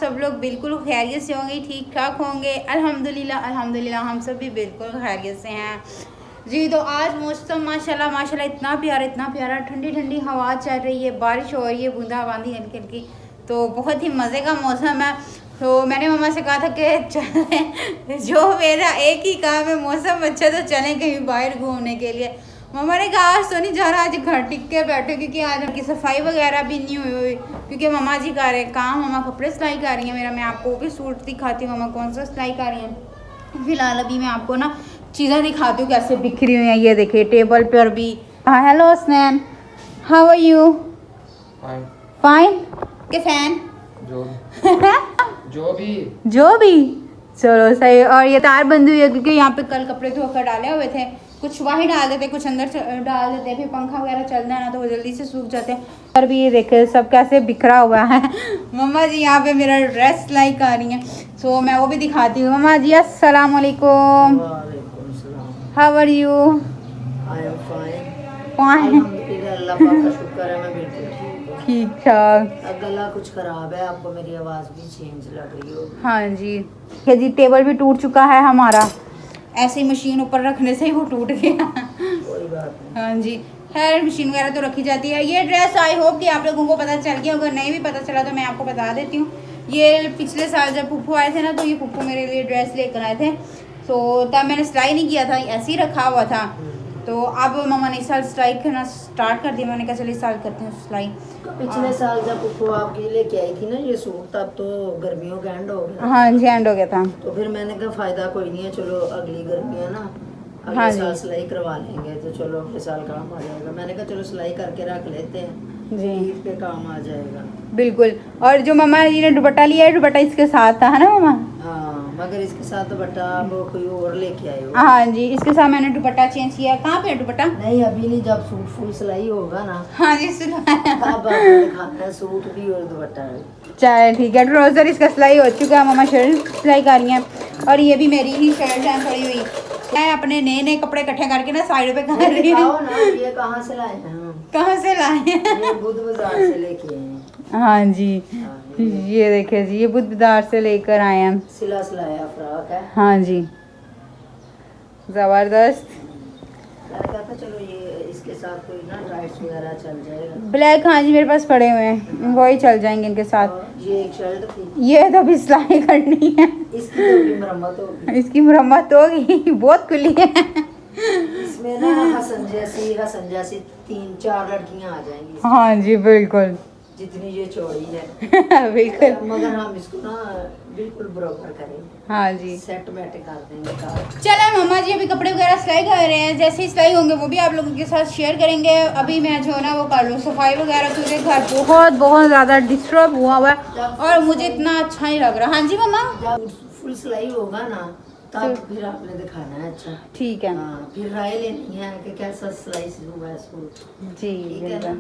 सब लोग बिल्कुल खैरियत से होंगे, ठीक ठाक होंगे। अल्हम्दुलिल्लाह अल्हम्दुलिल्लाह हम सब भी बिल्कुल खैरियत से हैं जी। तो आज मौसम माशाल्लाह माशाल्लाह इतना प्यारा, ठंडी ठंडी हवा चल रही है, बारिश हो रही है, बूंदाबांदी हल्की हल्की, तो बहुत ही मज़े का मौसम है। तो मैंने मम्मा से कहा था कि चलें, जो मेरा एक ही काम है मौसम अच्छा तो चलें कहीं बाहर घूमने के लिए। मम्मा ने कहा आज तो नहीं जा रहा, आज घर टिक के बैठे, क्योंकि आज उनकी सफाई वगैरह भी नहीं हुई, क्योंकि मम्मा जी कर रहे हैं काम, मम्मा कपड़े सिलाई कर रही हैं मेरा। मैं आपको भी सूट दिखाती हूँ मम्मा कौन सा सिलाई कर रही हैं। फिलहाल अभी मैं आपको ना चीज़ें दिखाती हूँ कैसे बिखरी हुई हैं। ये देखिए टेबल पर भी। हाँ हेलो स्नैन, हाउ आर यू? फाइन के फैन जो भी चलो सही। और ये तार बंदी हुई है क्योंकि यहाँ पे कल कपड़े धोकर डाले हुए थे, कुछ वही डाल देते, कुछ अंदर डाल देते, फिर पंखा वगैरह चलता है ना तो वो जल्दी से सूख जाते हैं। और भी ये देखे सब कैसे बिखरा हुआ है। मम्मा जी यहाँ पे मेरा ड्रेस सिलाई कर रही हैं, सो मैं वो भी दिखाती हूँ। मम्मा जी अस्सलाम वालेकुम, how are you? I am fine, अल्लाह पाक का शुक्र है, मैं बिल्कुल ठीक ठाक। गला कुछ खराब है, आपको मेरी आवाज़ भी चेंज लग रही हो। हाँ जी टेबल भी टूट चुका है हमारा, ऐसे ही मशीन ऊपर रखने से ही वो टूट गया। कोई बात नहीं। हाँ जी खैर मशीन वगैरह तो रखी जाती है। ये ड्रेस आई होप कि आप लोगों को पता चल गया, अगर नहीं भी पता चला तो मैं आपको बता देती हूँ। ये पिछले साल जब पुप्पू आए थे ना तो ये पुप्पू मेरे लिए ड्रेस लेकर आए थे, तो तब मैंने सिलाई नहीं किया था, ऐसे ही रखा हुआ था। तो अब मम्मा ने इस साल सिलाई करना स्टार्ट कर दिया, मैंने कहा चलिए इस साल करती हूँ सिलाई। पिछले साल जब पुप्पू आपके लेके आई थी ना ये सूट, तब तो गर्मियों का एंड हो गया। हाँ जी एंड हो गया था, तो फिर मैंने कहा फायदा कोई नहीं है, चलो अगली गर्मी है ना, हाँ अगले जी। साल सिलाई करवा लेंगे, तो चलो अगले साल काम आ जाएगा। मैंने कहा चलो सिलाई करके रख लेते हैं जी ईद पे काम आ जाएगा। बिल्कुल। और जो मम्मा जी ने दुपट्टा लिया है, दुपट्टा इसके साथ था है ना मम्मा? हाँ मगर इसके साथ दुपट्टा आप कोई और लेके आए हो? हाँ जी इसके साथ मैंने दुपट्टा चेंज किया। कहाँ पे है दुपट्टा? नहीं अभी नहीं, जब सूट फुल सिलाई होगा ना हाँ जी सिलवाया। अब आपको दिखाना है सूट भी और दुपट्टा भी। चल ठीक है। ट्राउजर इसका सिलाई हो चुका है, मम्मा शर्ट सिलाई कर रही हैं, और ये भी मेरी ही शर्ट है पड़ी हुई। मैं अपने नए नए कपड़े इकट्ठे करके ना साइड पे कर रही हूँ। दिखाओ ना ये कहाँ से लाए हैं? कहाँ से लाए हैं? ये बुध बाजार से लेके आए हैं। हाँ जी ये देखिए जी, ये बुध बाजार से लेकर आए हैं। सिला सिलाया फ्रॉक है। हाँ जी जबरदस्त। मैंने कहा था चलो ये इसके साथ कोई ना टाइट्स वगैरह चल जाएगा। ब्लैक हाँ जी मेरे पास पड़े हुए हैं, वही चल जाएंगे इनके साथ। और ये एक शर्ट थी, ये तो अभी सिलाई करनी है, इसकी तो अभी मरम्मत होगी। इसकी मुरम्मत होगी, बहुत खुली है। इसमें ना हसन जैसी 3-4 लड़कियां आ जाएंगी, हाँ जी बिल्कुल जितनी ये चौड़ी है। बिल्कुल। मगर हम इसको ना बिल्कुल बराबर करेंगे, हाँ जी सेट मैट कर देंगे कार। चलो मम्मा जी अभी कपड़े वगैरह सिलाई कर रहे हैं, जैसे ही सिलाई होंगे वो भी आप लोगों के साथ शेयर करेंगे। अभी मैं जो ना वो कर लूँ सफाई वगैरह, क्योंकि घर बहुत ज़्यादा डिस्टर्ब हुआ हुआ है और मुझे इतना अच्छा नहीं लग रहा। हाँ जी मम्मा जब फुल सिलाई होगा ना तब फिर आपने दिखाना है। अच्छा ठीक है। हाँ फिर राय लेनी है कि कैसा सिलाई हुआ है सूट। जी ठीक है ना?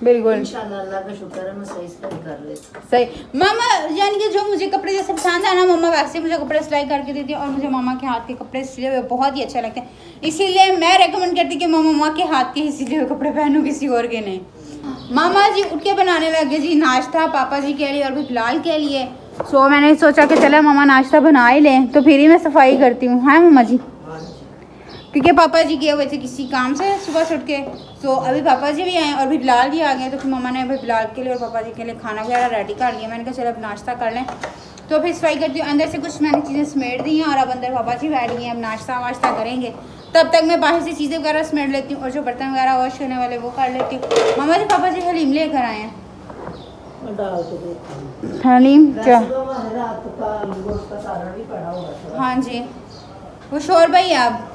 बिल्कुल इंशाल्लाह अल्लाह का शुक्र है मैं सही सिलाई कर लेती। सही। मामा यानी कि जो मुझे कपड़े जैसे पसंद है ना मम्मा वैसे मुझे कपड़े सिलाई करके देती है, और मुझे मामा के हाथ के कपड़े सिले हुए बहुत ही अच्छे लगते हैं, इसीलिए मैं रेकमेंड करती कि मामा के हाथ के ही सिले हुए कपड़े पहनूं, किसी और के नहीं। मामा जी उठ के बनाने लगे जी नाश्ता पापा जी के लिए और भी फिलहाल के लिए। सो मैंने सोचा कि चलो मामा नाश्ता बना ही लें, तो फिर ही मैं सफाई करती हूँ। हाँ मम्मा जी क्योंकि पापा जी गए हुए थे किसी काम से सुबह से उठ के, तो अभी पापा जी भी आए और भी बिलाल भी आ गए, तो फिर मम्मा ने अभी बिलाल के लिए और पापा जी के लिए खाना वगैरह रेडी कर लिया। मैंने कहा चलो अब नाश्ता कर लें, तो फिर सफाई करती हूँ। अंदर से कुछ मैंने चीज़ें समेट दी हैं और अब अंदर पापा जी बैठ गए हैं, अब नाश्ता वाश्ता करेंगे, तब तक मैं बाहर से चीज़ें वगैरह समेट लेती हूँ और जो बर्तन वगैरह वॉश करने वाले वो कर लेती हूँ। मम्मा जी पापा जी हलीम लेकर आए हैं। हलीम क्या? हाँ जी वो शोर भाई आप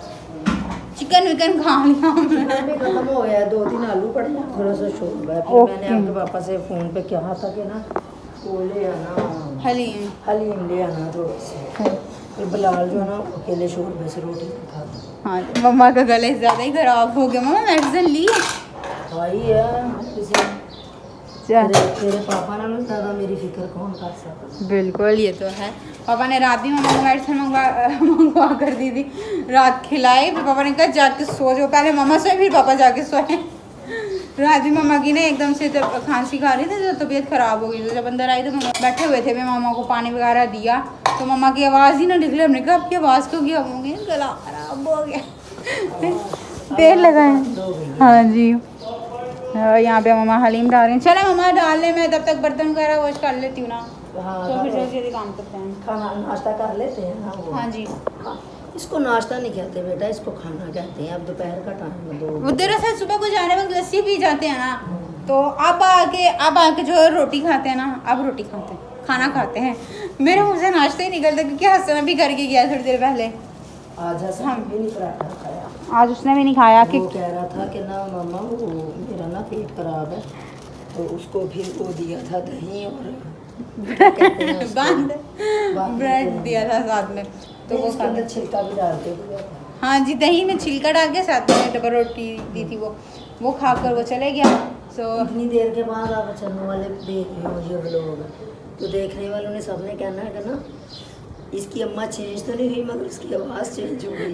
चिकन विकन खा लिया खत्म हो गया, 2-3 आलू पड़े हैं, थोड़ा सा शोरबा है। फिर मैंने आपके पापा से फोन पे कहा था कि ना वो ले आना हलीम ले आना थोड़ा सा। फिर बिलाल जो है ना अकेले शोरबे से रोटी खाता। हाँ मम्मा का गला ज़्यादा ही ख़राब हो गया। मम्मा मेडिसिन ली भाई है तेरे पापा ना ज़्यादा मेरी फिक्र कौन कर सकता। बिल्कुल ये तो है। पापा ने रात भी मम्मा को मेडिसिन मंगवा कर दी थी, रात खिलाई, फिर पापा ने कहा जाके सो जाओ, पहले मम्मा सोए फिर पापा जाके सोए। रात में मामा की ना एकदम से तब खांसी खा रही थी तो तबीयत ख़राब हो गई। तो जब अंदर आई तो मामा बैठे हुए थे, मैं मामा को पानी वगैरह दिया तो मामा की आवाज़ ही ना निकली। हमने कहा आपकी आवाज़ क्यों गया? होंगे गला खराब हो गया। तेल लगाए। हाँ जी। यहाँ पे मामा हलीम डाल रहे हैं। चले मामा डाल ले, मैं तब तक बर्तन वगैरह वॉश कर लेती हूँ ना। हाँ, तो फिर जल्दी काम करते हैं। खाना नाश्ता कर लेते हैं ना वो। हाँ जी। हाँ, इसको नाश्ता नहीं कहते बेटा, इसको खाना कहते हैं। अब दोपहर का टाइम है, वो दरअसल सुबह को जाने वक्त लस्सी पी जाते हैं ना, तो अब आके जो रोटी खाते हैं ना, अब रोटी खाते हैं, खाना खाते हैं। मेरे मुँह से नाश्ता ही निकलता क्योंकि हसन भी करके गया थोड़ी देर पहले। आज हसन भी नहीं पराठा खाया। आज उसने भी नहीं खाया कि वो कह रहा था कि ना मामा वो मेरा ना पेट खराब है, तो उसको फिर वो दिया था दही और बंद ब्रेड दिया था साथ में, तो वो उसके अंदर छिलका भी डाल के दिया था। हाँ जी, दही में छिलका डाल के साथ में डबल रोटी दी थी, वो खाकर वो चले गया। इतनी देर के बाद आप चलने वाले देख रहे हो ये व्लॉग, तो देखने वालों ने सबने कहना है कि ना इसकी अम्मा चेंज तो नहीं हुई मगर उसकी आवाज़ चेंज हो गई।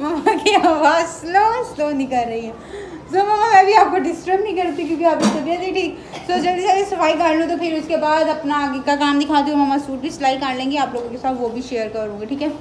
मम्मा की आवाज़ स्लो निकल रही है। तो मम्मा मैं भी आपको डिस्टर्ब नहीं करती क्योंकि आपकी तबीयत ही ठीक। तो जल्दी जल्दी सफाई कर लूँ तो फिर उसके बाद अपना आगे का काम दिखाती हूँ। मम्मा सूट भी सिलाई कर लेंगे, आप लोगों के साथ वो भी शेयर करूँगी, ठीक है।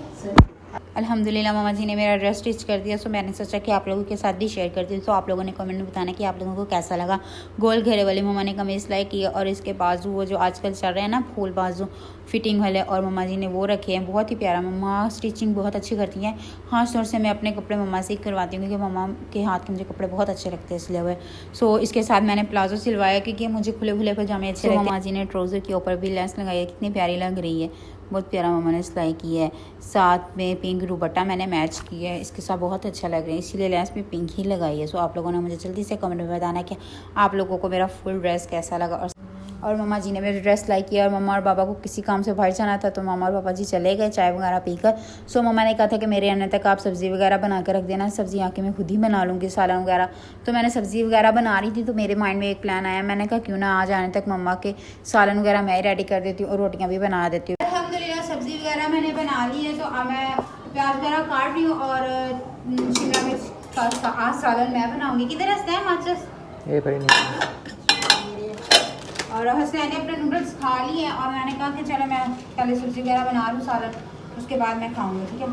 अल्हम्दुलिल्लाह मामा जी ने मेरा ड्रेस स्टिच कर दिया, सो मैंने सोचा कि आप लोगों के साथ भी शेयर करती हूँ। तो आप लोगों ने कमेंट में बताना कि आप लोगों को कैसा लगा। गोल घेरे वाली मम्मा ने कमीज़ सिलाई की है और इसके बाजू वो जो आजकल चल रहे हैं ना फूल बाजू फिटिंग वाले, और मम्मा जी ने वो रखे हैं। बहुत ही प्यारा, मम्मा स्टिचिंग बहुत अच्छी करती हैं। ख़ास तौर से मैं अपने कपड़े मम्मा से ही करवाती हूँ क्योंकि मम्मा के हाथ के मुझे कपड़े बहुत अच्छे लगते हैं सिले हुए। सो इसके साथ मैंने प्लाजो सिलवाया क्योंकि मुझे खुले खुले पजामे अच्छे लगते हैं। मम्मा जी ने ट्राउज़र के ऊपर भी लेस लगाई है, कितनी प्यारी लग रही है, बहुत प्यारा मम्मा ने सिलाई की है। साथ में पिंक दुपट्टा मैंने मैच किया है, इसके साथ बहुत अच्छा लग रहा है, इसीलिए लेस भी पिंक ही लगाई है। सो आप लोगों ने मुझे जल्दी से कमेंट में बताना कि आप लोगों को मेरा फुल ड्रेस कैसा लगा। और मम्मा जी ने मेरी ड्रेस लाइक किया। और मम्मा और पापा को किसी काम से बाहर जाना था तो मम्मा और पापा जी चले गए चाय वगैरह पीकर। सो मम्मा ने कहा था कि मेरे आने तक आप सब्ज़ी वगैरह बना कर रख देना, सब्ज़ी आके मैं खुद ही बना लूँगी, सालन वगैरह। तो मैंने सब्ज़ी वगैरह बना रही थी तो मेरे माइंड में एक प्लान आया, मैंने कहा क्यों ना आज आने तक मम्मा के सालन वगैरह मैं ही रेडी कर देती हूँ और रोटियाँ भी बना देती हूँ। अल्हम्दुलिल्लाह सब्ज़ी वगैरह मैंने बना ली है, तो अब मैं प्याज वगैरह काट रही हूँ और शिमला मिर्च का आज सालन मैं बनाऊँगी। किधर हंसते हैं माचस और हसनैन ने अपने नूडल्स खा लिए हैं और मैंने कहा कि चलो मैं पहले सब्ज़ी वगैरह बना लूँ सालन, उसके बाद मैं खाऊंगी, ठीक है।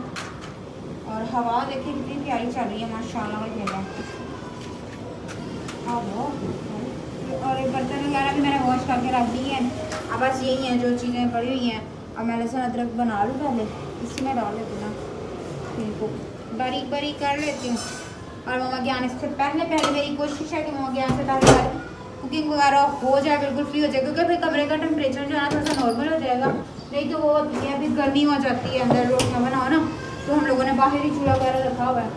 और हवा देखिए कितनी प्यारी चल रही है माशाल्लाह वगैरह। और ये बर्तन वगैरह भी मैंने वॉश करके रख दिए हैं। अब बस यही हैं जो चीज़ें पड़ी हुई हैं। अब मैं लहसुन अदरक बना लूँ पहले, इसी में डाल लेती हूँ ना, इनको बारीक बारीक कर लेती हूँ। और मम्मा के आने से पहले मेरी कोशिश है कि मम्मा के आने से पहले कुकिंग वगैरह हो जाए, बिल्कुल फ्री हो जाए, क्योंकि फिर कमरे का टेम्परेचर जो है ना थोड़ा सा नॉर्मल हो जाएगा। नहीं तो वो होती है फिर गर्मी हो जाती है, अंदर रोटियाँ बनाओ ना, तो हम लोगों ने बाहर ही चूल्हा वगैरह रखा हुआ है।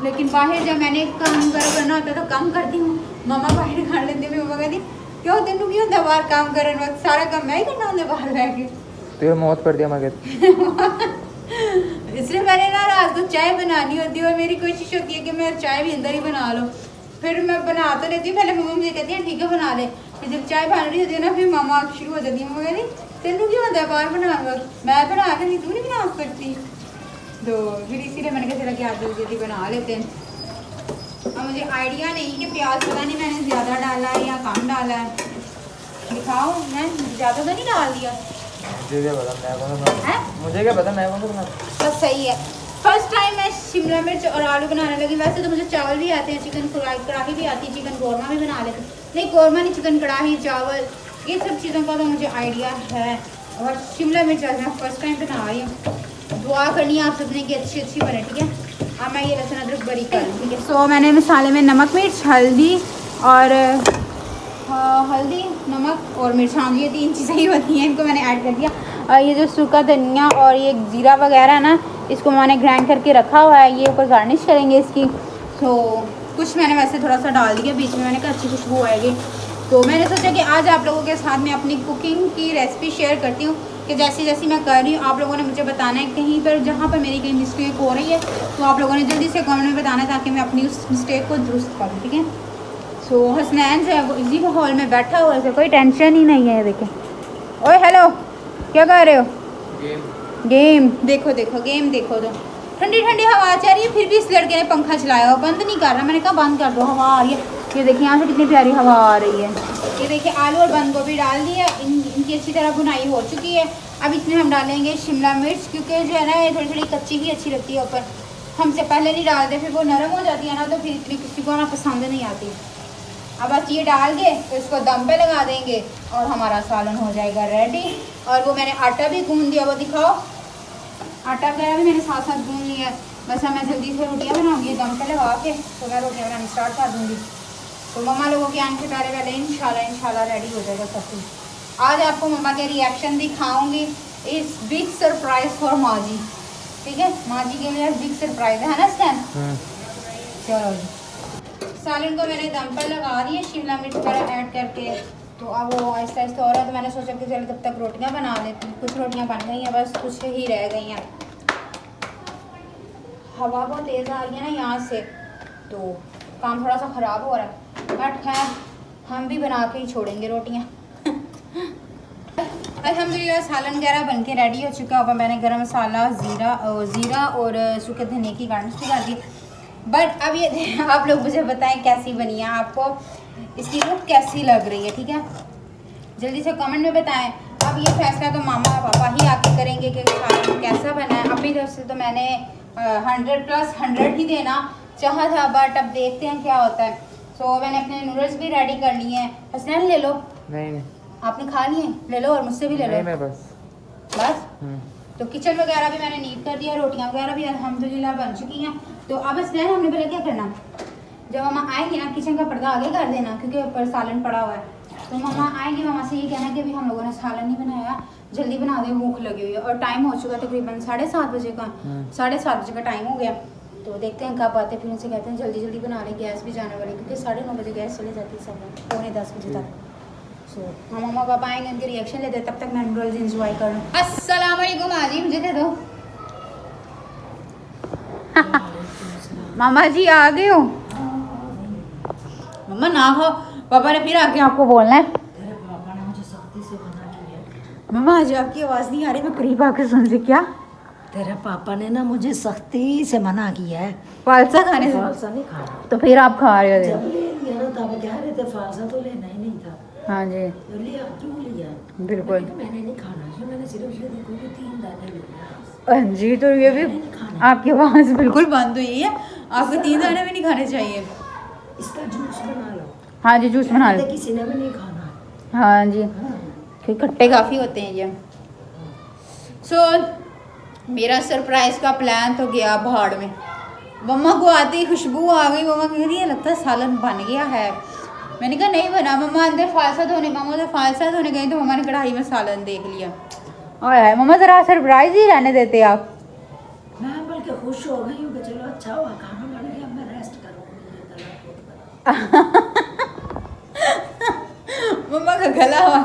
लेकिन बाहर जब मैंने काम वगैरह करना होता है तो कम करती हूँ, मम्मा बाहर कर लेती है। मम्मा कहती क्यों तेन क्यों होता बाहर काम करने वक्त, सारा काम मैं ही करना होता बाहर रह के, तो मौत कर दिया मगर इसलिए मैंने ना रात को चाय बनानी होती है और मेरी कोशिश होती है कि मैं चाय भी अंदर ही बना लूँ। फिर मैं बना तो लेती हूँ, पहले मम्मा मुझे कहती है ठीक है बना ले, फिर जब चाय बन रही होती है ना फिर मामा शुरू हो जाती है। मम्मा कहती तेन क्यों होता है बाहर बना, मैं बना कर नहीं, तू नहीं बना सकती। तो फिर इसीलिए मैंने कहा चला कि आप जल्दी बना लेते हैं। और मुझे आइडिया नहीं कि प्याज पता नहीं मैंने ज़्यादा डाला है या कम डाला है, दिखाओ। मैं ज़्यादा तो नहीं डाल दिया, मुझे क्या पता मैं बस सही है। फर्स्ट टाइम मैं शिमला मिर्च और आलू बनाने लगी। वैसे तो मुझे चावल भी आते हैं, चिकन कढ़ाई भी आती है, चिकन कौरमा भी बना लेते हैं। नहीं कौरमा नहीं, चिकन कढ़ाई, चावल, ये सब चीज़ों का तो मुझे आइडिया है। और शिमला मिर्च आज मैं फर्स्ट टाइम बना रही हूँ। दुआ करनी है आप सबने कि अच्छी बने, ठीक है। अब मैं ये लहसुन अदरक बारीक कर लूँ, ठीक है। सो मैंने मसाले में नमक मिर्च हल्दी और हल्दी नमक और मिर्च, हाँ ये 3 चीज़ें ही होती हैं, इनको मैंने ऐड कर दिया। और ये जो सूखा धनिया और ये जीरा वगैरह ना, इसको मैंने ग्राइंड करके रखा हुआ है, ये ऊपर गार्निश करेंगे इसकी। तो कुछ मैंने वैसे थोड़ा सा डाल दिया बीच में, मैंने कहा अच्छी खुशबू आएगी। तो मैंने सोचा कि आज आप लोगों के साथ मैं अपनी कुकिंग की रेसिपी शेयर करती हूँ कि जैसी मैं कर रही हूँ आप लोगों ने मुझे बताना है, कहीं पर जहाँ पर मेरी कहीं मिस्टेक हो रही है तो आप लोगों ने जल्दी से कमेंट में बताना है ताकि मैं अपनी उस मिस्टेक को दुरुस्त करूँ, ठीक है। सो हसनैन जो है वो इसी माहौल में बैठा हुआ है, कोई टेंशन ही नहीं है। देखें, ओए हेलो क्या कर रहे हो? गेम देखो गेम देखो। तो ठंडी हवा चल रही है, फिर भी इस लड़के ने पंखा चलाया हुआ, बंद नहीं कर रहा। मैंने कहा बंद कर दो, हवा आ रही है। ये देखिए यहाँ से कितनी प्यारी हवा आ रही है। ये देखिए आलू और बंद गोभी डाल दिया, इनकी अच्छी तरह भुनाई हो चुकी है। अब इसमें हम डालेंगे शिमला मिर्च, क्योंकि जो है ना ये थोड़ी थोड़ी कच्ची ही अच्छी लगती है ऊपर, हमसे पहले नहीं डालते, फिर वो नरम हो जाती है ना, तो फिर इतनी किसी को ना पसंद नहीं आती। अब बस ये डाल के तो इसको दम पे लगा देंगे और हमारा सालन हो जाएगा रेडी। और वो मैंने आटा भी गूंद दिया, वो दिखाओ, आटा वगैरह भी मैंने साथ साथ गूंद लिया। बस अब मैं जल्दी से रोटियाँ बनाऊँगी दम पे लगा के, तो मैं रोटियाँ बनाना स्टार्ट कर दूँगी। तो मम्मा लोगों के आने से पहले इंशाल्लाह रेडी हो जाएगा सब कुछ। आज आपको मम्मा के रिएक्शन दिखाऊंगी इस बिग सरप्राइज फॉर माँ जी। ठीक है, माँ जी के लिए बिग सरप्राइज है ना स्टैन। चलो जी, सालन को मैंने दम पर लगा दिए शिमला मिर्च वगैरह ऐड करके। तो अब वो आहिस्ता आहिस्ता हो रहा है, तो मैंने सोचा कि चलो तब तक रोटियाँ बना लेती हूँ। कुछ रोटियाँ बन गई हैं, बस कुछ ही रह गई हैं। हवा बहुत तेज़ आ रही है ना यहाँ से, तो काम थोड़ा सा ख़राब हो रहा है, बट खैर हम भी बना के ही छोड़ेंगे रोटियाँ। अल्हम्दुलिल्लाह सालन वगैरह बन के रेडी हो चुका है। ऊपर मैंने गरम मसाला, ज़ीरा और सूखे धनिया की गार्निश भी कर दी। बट अब ये आप लोग मुझे बताएं कैसी बनी है, आपको इसकी लुक कैसी लग रही है। ठीक है, जल्दी से कमेंट में बताएं। अब ये फैसला तो मामा पापा ही आके करेंगे कि सालन कैसा बना है। अपनी तरफ से तो मैंने 100+100 ही देना चाहा था, बट अब देखते हैं क्या होता है। सो मैंने अपने नूडल्स भी रेडी कर लिए हैं। हसनैन ले लो। नहीं आपने खा लिए, ले लो, और मुझसे भी ले लो। नहीं, मैं बस तो किचन वगैरह भी मैंने नीट कर दिया, रोटियां वगैरह भी अल्हम्दुलिल्लाह बन चुकी हैं। तो अब हसनैन हमने पहले क्या करना, जब मामा आएंगे ना किचन का पर्दा आगे कर देना, क्योंकि ऊपर सालन पड़ा हुआ है। तो मामा आएंगे, मामा से ये कहना कि अभी हम लोगों ने सालन नहीं बनाया, जल्दी बना दे, भूख लगी हुई है। और टाइम हो चुका तकरीबन 7:30 बजे का, 7:30 बजे का टाइम हो गया। तो देखते हैं कब आते, फिर उनसे कहते हैं जल्दी जल्दी बना लें, गैस भी जाने वाली, क्योंकि 9:30 बजे गैस चली जाती है, सब 9:45 बजे तक। सो हम मम्मा पापा आएंगे, उनके रिएक्शन लेते, तब तक मैं नूडल्स इंजॉय कर लूँ। अस्सलाम वालेकुम आजी, मुझे दे दो। मामा जी आ गए हो? मम्मा ना खाओ, पापा ने फिर आके आपको बोलना है। तेरे पापा ने मुझे सख्ती से मना किया। मम्मा आज आपकी आवाज़ नहीं आ रही, मैं करीब आके सुन रही। क्या? तेरे पापा ने ना मुझे सख्ती से मना किया है फालसा खाने से। फालसा नहीं खाना। तो फिर आप खा रहे हो? जब ले लिया ना तब कह रहे थे फालसा तो लेना ही नहीं था। हाँ जी, तो लिया, क्यों लिया? बिल्कुल। मैंने नहीं खाना, मैंने सिर्फ ये देखो कि 3 दाने लिए। हाँ जी, तो ये भी आपकी आवाज़ बिल्कुल बंद हुई है, आपको 3 दाने भी नहीं खाने चाहिए। इसका जूस बना लो। हाँ जी, जूस बना लो। किसी ने भी नहीं खाना। हाँ जी, हाँ। क्योंकि खट्टे काफ़ी होते हैं ये। सो मेरा सरप्राइज का प्लान तो गया भाड़ में। मम्मा को आते ही खुशबू आ गई, मम्मा कह रही है लगता है सालन बन गया है। मैंने कहा नहीं बना। मम्मा अंदर फालसा धोने, मामा उधर फालसा धोने गई, तो मम्मा ने कढ़ाई में सालन देख लिया। और है मम्मा, ज़रा सरप्राइज ही रहने देते आप। मैं बल्कि खुश हो गई हूँ कि चलो अच्छा हुआ, खाना बन गया, मैं रेस्ट करूँगी। मम्मा का गला हुआ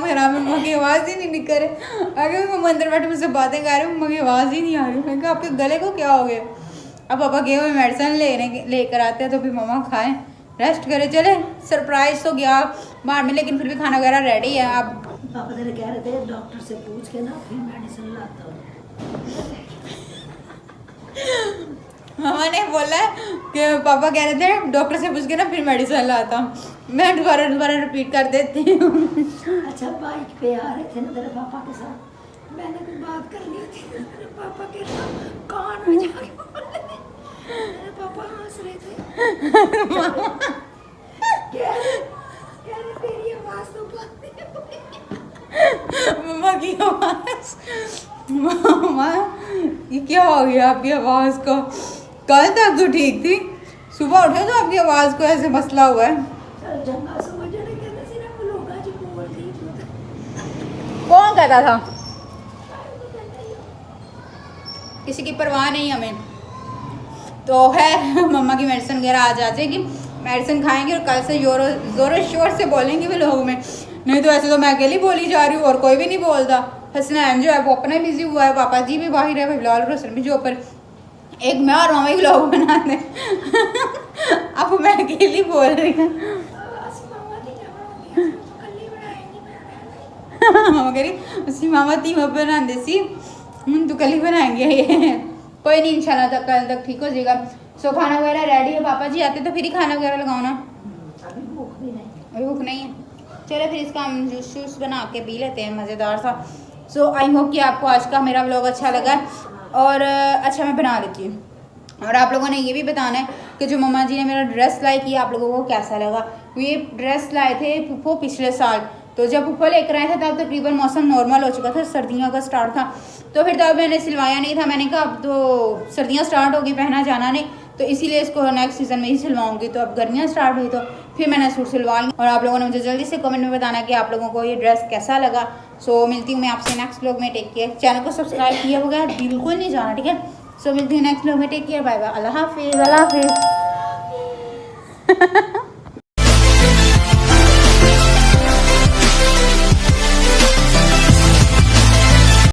खराब, मम्मा की आवाज़ ही नहीं निकल रही। अगर मम्मा अंदर बैठे मुझसे बातें कर रहे, मम्मा की आवाज़ ही नहीं आ रही। मैंने कहा आपके गले को क्या हो गया? अब पापा गए हुए मेडिसिन लेकर आते हैं, तो फिर मम्मा खाएं, रेस्ट करें। चले, सरप्राइज तो गया बाहर में, लेकिन फिर भी खाना वगैरह रेडी है। अब पापा तेरे कह रहे थे डॉक्टर से पूछ के ना फिर मेडिसिन लाता हूँ। मामा ने बोला कि पापा कह रहे थे डॉक्टर से पूछ के ना फिर मेडिसिन लाता हूँ। मैं दोबारा रिपीट कर देती हूँ। अच्छा, बाइक पे आ रहे थे ना तेरे पापा के साथ, मैंने कुछ बात कर ली थी, मेरे पापा के कान में जाके बोले, मेरे पापा हंस रहे थे। कह रहे तेरी आवाज़ तो बंद है। मम्मा की आवाज़, मम्मा ये क्या हो गया आपकी आवाज़ को? कल तक तो ठीक थी, सुबह उठे तो आपकी आवाज़ को ऐसे मसला हुआ है। कौन कहता था? किसी की परवाह नहीं हमें। तो है मम्मा की मेडिसिन वगैरह आ जाएगी, मेडिसिन खाएंगे और कल से ज़ोर शोर से बोलेंगे भी लोगों में। नहीं तो ऐसे तो मैं अकेली बोली जा रही हूँ और कोई भी नहीं बोलता। हसनैन जो है वो अपना बिजी हुआ है, पापा जी भी बाहर है, बिलाल और हसन भी जो ऊपर, एक मैं और मामा ही लोग बना दे। अब मैं अकेली बोल रही हूँ। मामा कह रही उसी मामा ती बना दे सी, तो कल ही बनाएंगे ये। कोई नहीं, इंशाल्लाह तक कल तक ठीक हो जाएगा। सो खाना वगैरह रेडी है, पापा जी आते तो फिर ही खाना वगैरह लगाओ ना। अभी भूख नहीं है। चलो फिर इसका हम जूस बना के पी लेते हैं मज़ेदार सा। सो आई होप कि आपको आज का मेरा व्लॉग अच्छा लगा और अच्छा मैं बना लेती हूँ। और आप लोगों ने ये भी बताना है कि जो मम्मा जी ने मेरा ड्रेस लाई किया आप लोगों को कैसा लगा। ये ड्रेस लाए थे पुप्पो पिछले साल, तो जब पुप्पो लेकर आए थे तब तकरीबन मौसम नॉर्मल हो चुका था, सर्दियों का स्टार्ट था। तो फिर तब मैंने सिलवाया नहीं था, मैंने कहा अब तो सर्दियाँ स्टार्ट होगी, पहना जाना नहीं, तो इसीलिए इसको नेक्स्ट सीज़न में ही सिलवाऊंगी। तो अब गर्मियाँ स्टार्ट हुई तो फिर मैंने सूट सिलवा ली। और आप लोगों ने मुझे जल्दी से कमेंट में बताना कि आप लोगों को ये ड्रेस कैसा लगा। सो मिलती हूँ मैं आपसे नेक्स्ट व्लॉग में। Take care. चैनल को सब्सक्राइब किया बगैर बिल्कुल नहीं जाना, ठीक है। सो मिलती हूँ नेक्स्ट व्लॉग में। टेक केयर, बाय बाय, अल्लाह हाफिज़। अल्लाह हाफिज़।